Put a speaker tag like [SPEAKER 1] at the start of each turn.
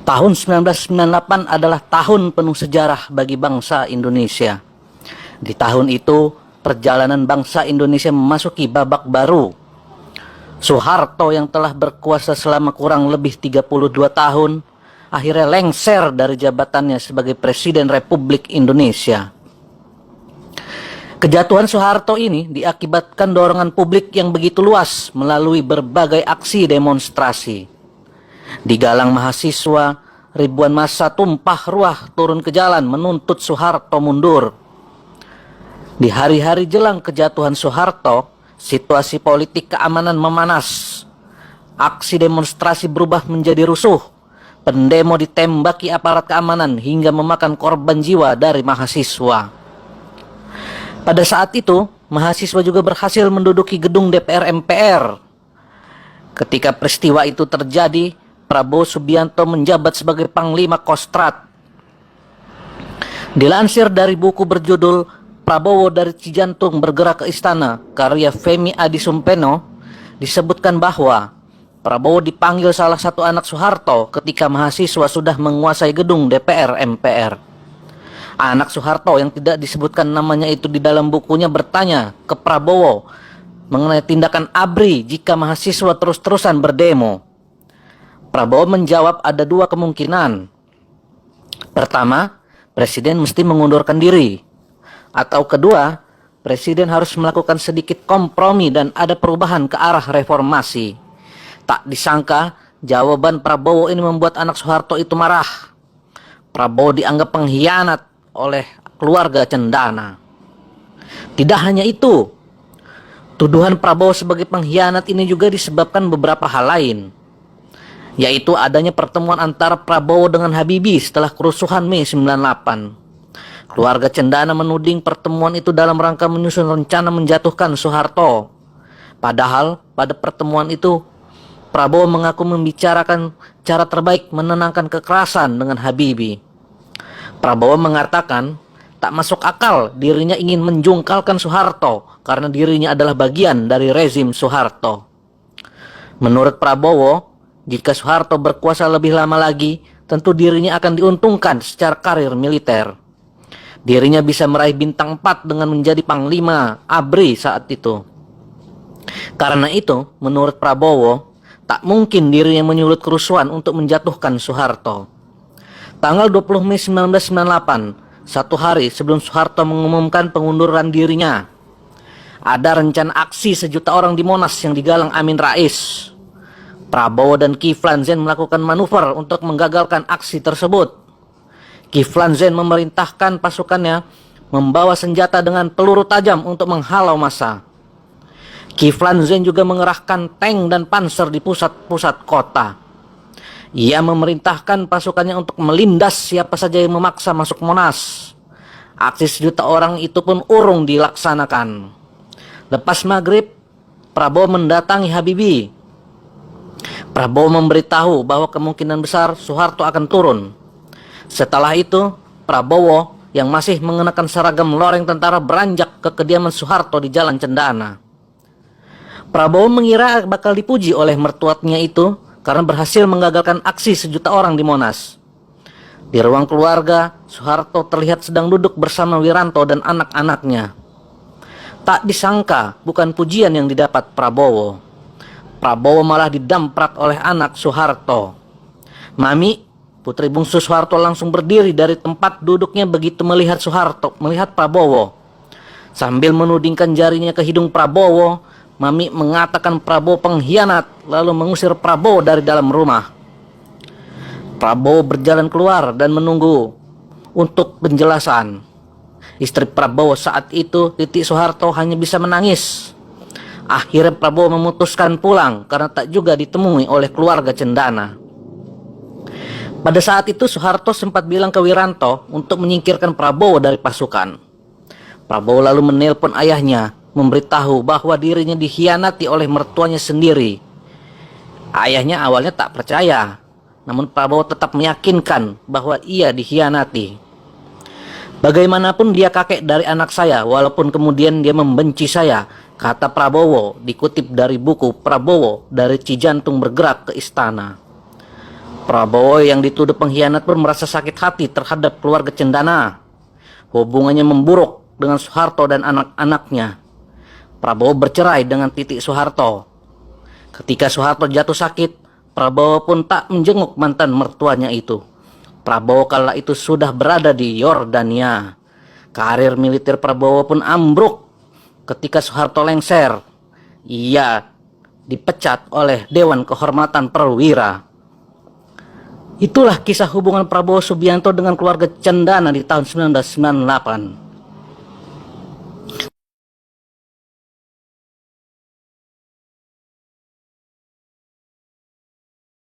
[SPEAKER 1] Tahun 1998 adalah tahun penuh sejarah bagi bangsa Indonesia. Di tahun itu, perjalanan bangsa Indonesia memasuki babak baru. Soeharto yang telah berkuasa selama kurang lebih 32 tahun, akhirnya lengser dari jabatannya sebagai Presiden Republik Indonesia. Kejatuhan Soeharto ini diakibatkan dorongan publik yang begitu luas melalui berbagai aksi demonstrasi. Di galang mahasiswa, ribuan massa tumpah ruah turun ke jalan menuntut Soeharto mundur. Di hari-hari jelang kejatuhan Soeharto, situasi politik keamanan memanas. Aksi demonstrasi berubah menjadi rusuh. Pendemo ditembaki aparat keamanan hingga memakan korban jiwa dari mahasiswa. Pada saat itu, mahasiswa juga berhasil menduduki gedung DPR MPR. Ketika peristiwa itu terjadi, Prabowo Subianto menjabat sebagai Panglima Kostrad. Dilansir dari buku berjudul Prabowo dari Cijantung Bergerak ke Istana, karya Femi Adi Sumpeno, disebutkan bahwa Prabowo dipanggil salah satu anak Soeharto ketika mahasiswa sudah menguasai gedung DPR MPR. Anak Soeharto yang tidak disebutkan namanya itu di dalam bukunya bertanya ke Prabowo mengenai tindakan ABRI jika mahasiswa terus-terusan berdemo. Prabowo menjawab ada dua kemungkinan. Pertama, Presiden mesti mengundurkan diri. Atau kedua, Presiden harus melakukan sedikit kompromi dan ada perubahan ke arah reformasi. Tak disangka, jawaban Prabowo ini membuat anak Soeharto itu marah. Prabowo dianggap pengkhianat oleh keluarga Cendana. Tidak hanya itu, tuduhan Prabowo sebagai pengkhianat ini juga disebabkan beberapa hal lain, yaitu adanya pertemuan antara Prabowo dengan Habibie setelah kerusuhan Mei 98. Keluarga Cendana menuding pertemuan itu dalam rangka menyusun rencana menjatuhkan Soeharto. Padahal pada pertemuan itu, Prabowo mengaku membicarakan cara terbaik menenangkan kekerasan dengan Habibie. Prabowo mengatakan tak masuk akal dirinya ingin menjungkalkan Soeharto karena dirinya adalah bagian dari rezim Soeharto. Menurut Prabowo, jika Soeharto berkuasa lebih lama lagi, tentu dirinya akan diuntungkan secara karir militer. Dirinya bisa meraih bintang 4 dengan menjadi Panglima ABRI saat itu. Karena itu, menurut Prabowo, tak mungkin dirinya menyulut kerusuhan untuk menjatuhkan Soeharto. Tanggal 20 Mei 1998, satu hari sebelum Soeharto mengumumkan pengunduran dirinya, ada rencana aksi sejuta orang di Monas yang digalang Amin Rais. Prabowo dan Kiflan Zain melakukan manuver untuk menggagalkan aksi tersebut. Kiflan Zain memerintahkan pasukannya membawa senjata dengan peluru tajam untuk menghalau massa. Kiflan Zain juga mengerahkan tank dan panser di pusat-pusat kota. Ia memerintahkan pasukannya untuk melindas siapa saja yang memaksa masuk Monas. Aksi sejuta orang itu pun urung dilaksanakan. Lepas maghrib, Prabowo mendatangi Habibie. Prabowo memberitahu bahwa kemungkinan besar Soeharto akan turun. Setelah itu, Prabowo yang masih mengenakan seragam loreng tentara beranjak ke kediaman Soeharto di Jalan Cendana. Prabowo mengira bakal dipuji oleh mertuanya itu karena berhasil menggagalkan aksi sejuta orang di Monas. Di ruang keluarga, Soeharto terlihat sedang duduk bersama Wiranto dan anak-anaknya. Tak disangka, bukan pujian yang didapat Prabowo. Prabowo malah didamprat oleh anak Soeharto. Mami, putri bungsu Soeharto langsung berdiri dari tempat duduknya begitu melihat Prabowo. Sambil menudingkan jarinya ke hidung Prabowo, Mami mengatakan Prabowo pengkhianat, lalu mengusir Prabowo dari dalam rumah. Prabowo berjalan keluar dan menunggu untuk penjelasan. Istri Prabowo saat itu, Titi Soeharto, hanya bisa menangis. Akhirnya Prabowo memutuskan pulang karena tak juga ditemui oleh keluarga Cendana. Pada saat itu Soeharto sempat bilang ke Wiranto untuk menyingkirkan Prabowo dari pasukan. Prabowo lalu menelpon ayahnya, memberitahu bahwa dirinya dikhianati oleh mertuanya sendiri. Ayahnya awalnya tak percaya, namun Prabowo tetap meyakinkan bahwa ia dikhianati. Bagaimanapun dia kakek dari anak saya, walaupun kemudian dia membenci saya, kata Prabowo, dikutip dari buku Prabowo dari Cijantung Bergerak ke Istana. Prabowo yang dituduh pengkhianat pun merasa sakit hati terhadap keluarga Cendana. Hubungannya memburuk dengan Soeharto dan anak-anaknya. Prabowo bercerai dengan Titik Soeharto. Ketika Soeharto jatuh sakit, Prabowo pun tak menjenguk mantan mertuanya itu. Prabowo kala itu sudah berada di Yordania. Karir militer Prabowo pun ambruk ketika Soeharto lengser. Ia dipecat oleh Dewan Kehormatan Perwira. Itulah kisah hubungan Prabowo Subianto dengan keluarga Cendana di tahun 1998.